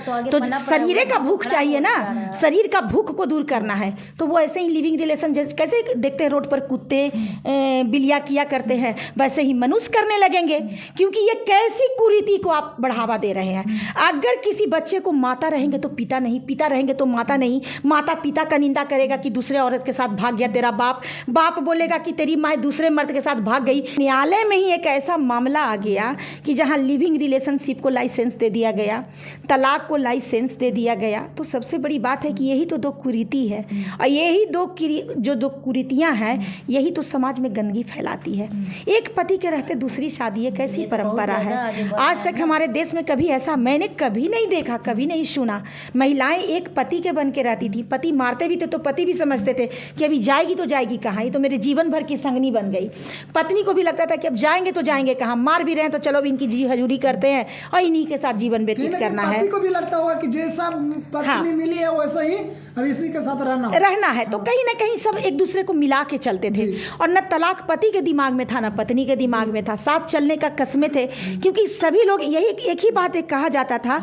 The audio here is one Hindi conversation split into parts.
तो शरीर का भूख चाहिए ना, शरीर का भूख को दूर करना है। तो वो ऐसे ही लिविंग रिलेशन कैसे देखते हैं रोड पर कुत्ते बिल्लियाँ किया करते हैं, वैसे ही मनुष्य करने लगेंगे, क्योंकि ये कैसी कुरीति को आप बढ़ावा दे रहे हैं। अगर किसी बच्चे को माता रहेंगे तो पिता नहीं, पिता रहेंगे तो माता नहीं, माता पिता का निंदा करेगा कि दूसरे औरत के साथ भाग गया तेरा बाप, बाप बोलेगा कि तेरी माँ दूसरे मर्द के साथ भाग गई। न्यायालय में ही एक ऐसा मामला आ गया कि जहाँ लिविंग रिलेशनशिप को लाइसेंस दे दिया गया, तलाक को लाइसेंस दे दिया गया। तो सबसे बड़ी बात है कि यही तो दो कुरीति है, और यही दो कुरीतियाँ हैं, यही तो समाज में गंदगी फैलाती है। एक पति के रहते दूसरी शादी, ये कैसी परंपरा है। आज तक हमारे देश में कभी ऐसा मैंने कभी नहीं देखा, कभी नहीं सुना। महिलाएं एक पति के बन के रहती थी, पति मारते भी थे तो पति भी समझते थे कि अभी जाएगी तो जाएगी कहाँ, ये तो मेरे जीवन भर की संगनी बन गई। पत्नी को भी लगता था कि अब जाएंगे तो जाएंगे कहाँ, मार भी रहे हैं तो चलो इनकी जी हजूरी करते हैं और इन्हीं के साथ जीवन व्यतीत करना है। पति को भी लगता होगा कि जैसा पत्नी मिली है वैसा ही अब इसी के साथ रहना है। तो कहीं ना कहीं सब एक दूसरे को मिला के चलते थे, और न तलाक पति के दिमाग में था, न पत्नी के दिमाग में था, साथ चलने का कस्में थे। क्योंकि सभी लोग यही एक ही बात कहा जाता था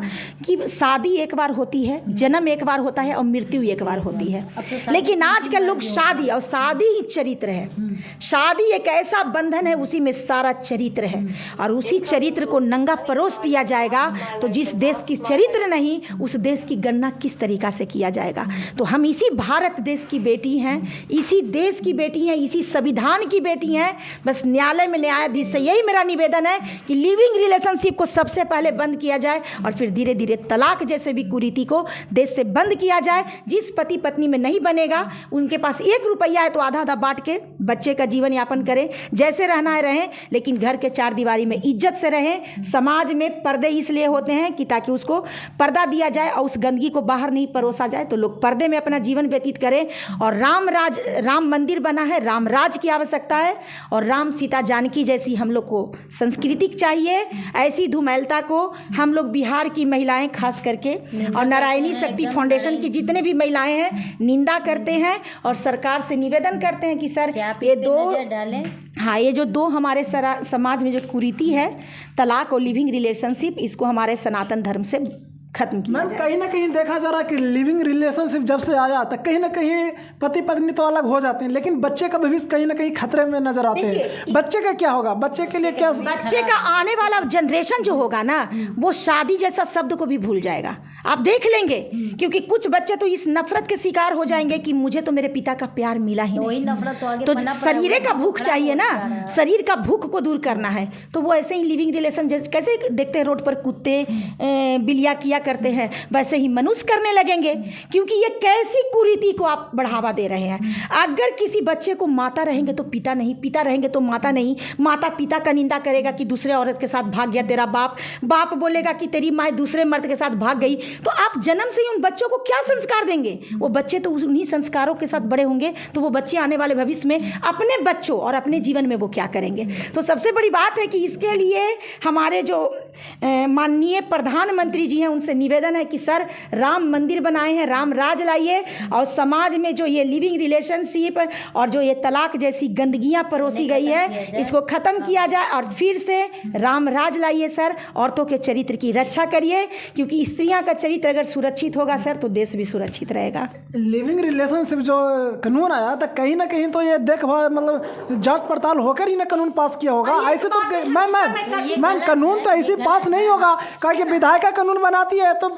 कि शादी एक बार होती है, जन्म एक बार होता है और मृत्यु एक बार होती है। लेकिन आजकल लोग शादी, और शादी ही चरित्र है, शादी एक ऐसा बंधन है, उसी में सारा चरित्र है, और उसी चरित्र को नंगा परोस दिया जाएगा तो जिस देश की चरित्र नहीं, उस देश की गणना किस तरीका से किया जाएगा। तो हम इसी भारत देश की बेटी हैं, इसी देश की बेटी हैं, इसी संविधान की बेटी हैं। बस न्यायालय में न्यायाधीश से यही मेरा निवेदन है कि लिविंग रिलेशनशिप को सबसे पहले बंद किया जाए, और फिर धीरे धीरे तलाक जैसे भी कुरीति को देश से बंद किया जाए। जिस पति पत्नी में नहीं बनेगा, उनके पास 1 रुपया है तो आधा आधा बांट के बच्चे का जीवन यापन करें, जैसे रहना है रहें, लेकिन घर के 4 दीवारी में इज्जत से रहें। समाज में पर्दे इसलिए होते हैं कि ताकि उसको पर्दा दिया जाए और उस गंदगी को बाहर नहीं परोसा जाए, तो लोग पर्दे में अपना जीवन व्यतीत करें। और राम मंदिर बना है, राम राज की आवश्यकता है, और राम सीता जानकी जैसी हम लोग को संस्कृति चाहिए। ऐसी धूमैलता को हम लोग बिहार की महिलाएं खास करके और नारायणी शक्ति फाउंडेशन की जितने भी महिलाएं हैं निंदा करते हैं, और सरकार से निवेदन करते हैं कि सर ये जो दो हमारे समाज में जो कुरीति है, तलाक और लिविंग रिलेशनशिप, इसको हमारे सनातन धर्म से खत्म किया जाए। कहीं ना कहीं देखा जा रहा है कि लिविंग रिलेशनशिप जब से आया था, कहीं ना कहीं पति पत्नी तो अलग हो जाते हैं, लेकिन बच्चे का भविष्य कहीं ना कहीं खतरे में नजर आते हैं। बच्चे का क्या होगा, बच्चे के लिए क्या, बच्चे का आने वाला जनरेशन जो होगा ना, वो शादी जैसा शब्द को भी भूल जाएगा, आप देख लेंगे। क्योंकि कुछ बच्चे तो इस नफरत के शिकार हो जाएंगे कि मुझे तो मेरे पिता का प्यार मिला ही नहीं। तो शरीर का भूख चाहिए ना, शरीर का भूख को दूर करना है। तो वो ऐसे ही लिविंग रिलेशन कैसे देखते हैं रोड पर कुत्ते बिल्लियाँ किया करते हैं, वैसे ही मनुष्य करने लगेंगे। क्योंकि ये कैसी कुरीति को आप बढ़ावा दे रहे हैं। अगर किसी बच्चे को माता रहेंगे तो पिता नहीं, पिता रहेंगे तो माता नहीं, माता पिता का निंदा करेगा कि दूसरे औरत के साथ भाग गया तेरा बाप, बाप बोलेगा कि तेरी माँ दूसरे मर्द के साथ भाग गई। तो आप जन्म से ही उन बच्चों को क्या संस्कार देंगे? वो बच्चे तो उन्हीं संस्कारों के साथ बड़े होंगे, तो वो बच्चे आने वाले भविष्य में अपने बच्चों और अपने जीवन में वो क्या करेंगे? तो सबसे बड़ी बात है कि इसके लिए हमारे जो माननीय प्रधानमंत्री जी हैं, उनसे निवेदन है कि सर राम मंदिर बनाए हैं, राम राज लाइए, और समाज में जो ये लिविंग रिलेशनशिप और जो ये तलाक जैसी गंदगियां परोसी गई है, इसको खत्म किया जाए और फिर से राम राज लाइए सर। औरतों के चरित्र की रक्षा करिए, क्योंकि स्त्रियां का चरित्र अगर सुरक्षित होगा सर, तो देश भी सुरक्षित रहेगा। लिविंग रिलेशनशिप जो कानून आया था, कहीं ना कहीं तो ये मतलब जांच पड़ताल होकर ही ना कानून पास किया होगा। ऐसे तो मैम कानून तो ऐसे पास नहीं होगा, कहा कि विधायिका कानून बनाती है तो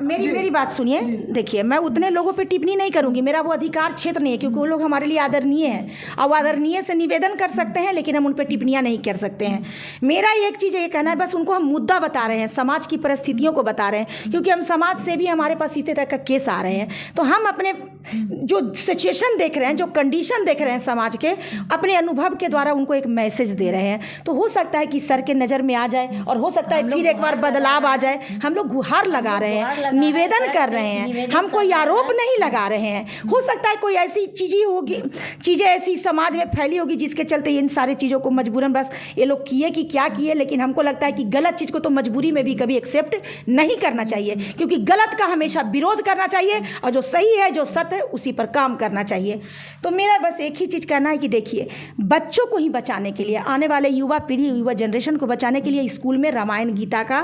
मेरी बात सुनिए। देखिए, मैं उतने लोगों पे टिप्पणी नहीं करूंगी, मेरा वो अधिकार क्षेत्र नहीं है, क्योंकि वो लोग हमारे लिए आदरणीय हैं और आदरणीय से निवेदन कर सकते हैं, लेकिन हम उन पे टिप्पणियां नहीं कर सकते हैं। मेरा एक चीज़ ये कहना है, बस उनको हम मुद्दा बता रहे हैं, समाज की परिस्थितियों को बता रहे हैं, क्योंकि हम समाज से भी हमारे पास इस तरह का केस आ रहे हैं। तो हम अपने जो सिचुएशन देख रहे हैं, जो कंडीशन देख रहे हैं समाज के, अपने अनुभव के द्वारा उनको एक मैसेज दे रहे हैं। तो हो सकता है कि सर के नज़र में आ जाए, और हो सकता है फिर एक बार बदलाव आ जाए। हम लोग गुहार लगा रहे हैं, निवेदन कर रहे हैं, हम कोई आरोप नहीं लगा रहे हैं। हो सकता है कोई ऐसी चीज़ें ऐसी समाज में फैली होगी जिसके चलते इन सारी चीज़ों को मजबूरन बस ये लोग किए कि क्या किए, लेकिन हमको लगता है कि गलत चीज़ को तो मजबूरी में भी कभी एक्सेप्ट नहीं करना चाहिए, क्योंकि गलत का हमेशा विरोध करना चाहिए और जो सही है, जो सत्य है, उसी पर काम करना चाहिए। तो मेरा बस एक ही चीज़ कहना है कि देखिए, बच्चों को ही बचाने के लिए, आने वाले युवा पीढ़ी, युवा जनरेशन को बचाने के लिए स्कूल में रामायण गीता का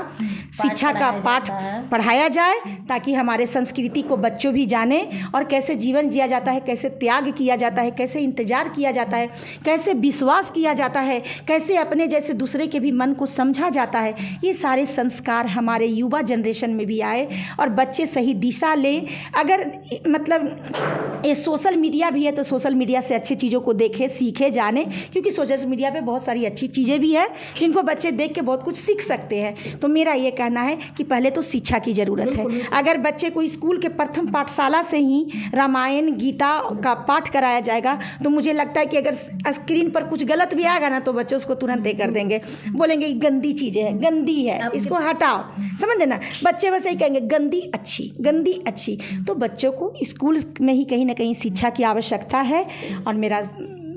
शिक्षा का पाठ पढ़ाया जाए, ताकि हमारे संस्कृति को बच्चों भी जाने और कैसे जीवन जिया जाता है, कैसे त्याग किया जाता है, कैसे इंतजार किया जाता है, कैसे विश्वास किया जाता है, कैसे अपने जैसे दूसरे के भी मन को समझा जाता है। ये सारे संस्कार हमारे युवा जनरेशन में भी आए और बच्चे सही दिशा ले। अगर मतलब ये सोशल मीडिया भी है तो सोशल मीडिया से अच्छी चीज़ों को देखे, सीखे, जाने, क्योंकि सोशल मीडिया पे बहुत सारी अच्छी चीज़ें भी है जिनको बच्चे देख के बहुत कुछ सीख सकते हैं। तो मेरा ये कहना है कि पहले तो शिक्षा की ज़रूरत है। अगर बच्चे को स्कूल के प्रथम पाठशाला से ही रामायण गीता का पाठ कराया जाएगा तो मुझे लगता है कि अगर स्क्रीन पर कुछ गलत भी आएगा ना तो बच्चे उसको तुरंत ये कर देंगे, बोलेंगे ये गंदी चीज़ें है, गंदी है, इसको हटाओ। समझ देना, बच्चे बस यही कहेंगे गंदी अच्छी, गंदी अच्छी। तो बच्चों को स्कूल में ही कहीं ना कहीं शिक्षा की आवश्यकता है और मेरा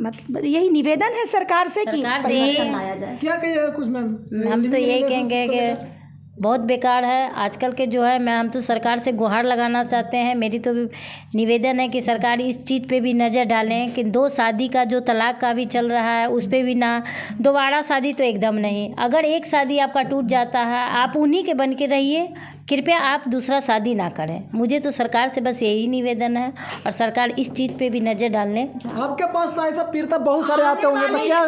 मतलब यही निवेदन है सरकार से कि परिवर्तन लाया जाए। क्या कहिए कुछ मैम? हम तो यही कहेंगे कि बहुत बेकार है आजकल के जो है। हम तो सरकार से गुहार लगाना चाहते हैं। मेरी तो निवेदन है कि सरकार इस चीज़ पे भी नज़र डालें कि 2 शादी का जो तलाक का भी चल रहा है उस पे भी ना, दोबारा शादी तो एकदम नहीं। अगर एक शादी आपका टूट जाता है, आप उन्हीं के बन के रहिए, कृपया आप दूसरा शादी ना करें। मुझे तो सरकार से बस यही निवेदन है और सरकार इस चीज़ पे भी नज़र डाल लें। आपके पास तो ऐसा पीड़ित बहुत सारे आते होंगे, तो क्या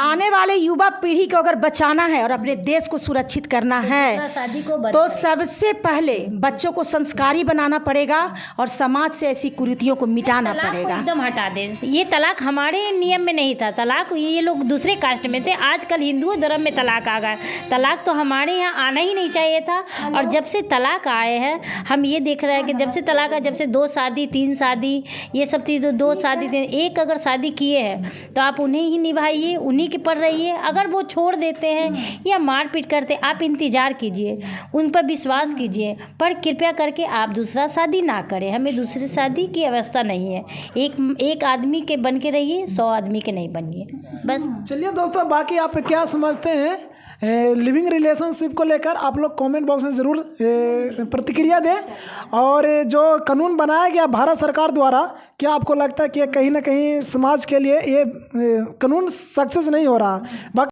आने वाले युवा पीढ़ी को अगर बचाना है और अपने देश को सुरक्षित करना है शादी को तो सबसे पहले बच्चों को संस्कारी बनाना पड़ेगा और समाज से ऐसी कुरीतियों को मिटाना पड़ेगा। एकदम हटा दे। ये तलाक हमारे नियम में नहीं था। तलाक ये लोग दूसरे कास्ट में थे, आजकल हिंदू धर्म में तलाक आ गया। तलाक तो हमारे यहाँ आना ही नहीं चाहिए था। और जब से तलाक आए हैं हम ये देख रहे हैं कि जब से तलाक आए, जब से 2 शादी 3 शादी ये सब चीज़, 2 शादी 3, एक अगर शादी किए हैं तो आप उन्हें ही निभाइए, उन्हीं के पर रहिए। अगर वो छोड़ देते हैं या मारपीट करते, आप इंतज़ार कीजिए, उन पर विश्वास कीजिए, पर कृपया करके आप दूसरा शादी ना करें। हमें दूसरी शादी की अवस्था नहीं है। एक आदमी के बन के रहिए, 100 आदमी के नहीं बनिए बस। चलिए दोस्तों, बाकी आप क्या समझते हैं लिविंग रिलेशनशिप को लेकर, आप लोग कमेंट बॉक्स में ज़रूर प्रतिक्रिया दें। और जो कानून बनाया गया भारत सरकार द्वारा, क्या आपको लगता है कि कहीं ना कहीं समाज के लिए ये कानून सक्सेस नहीं हो रहा?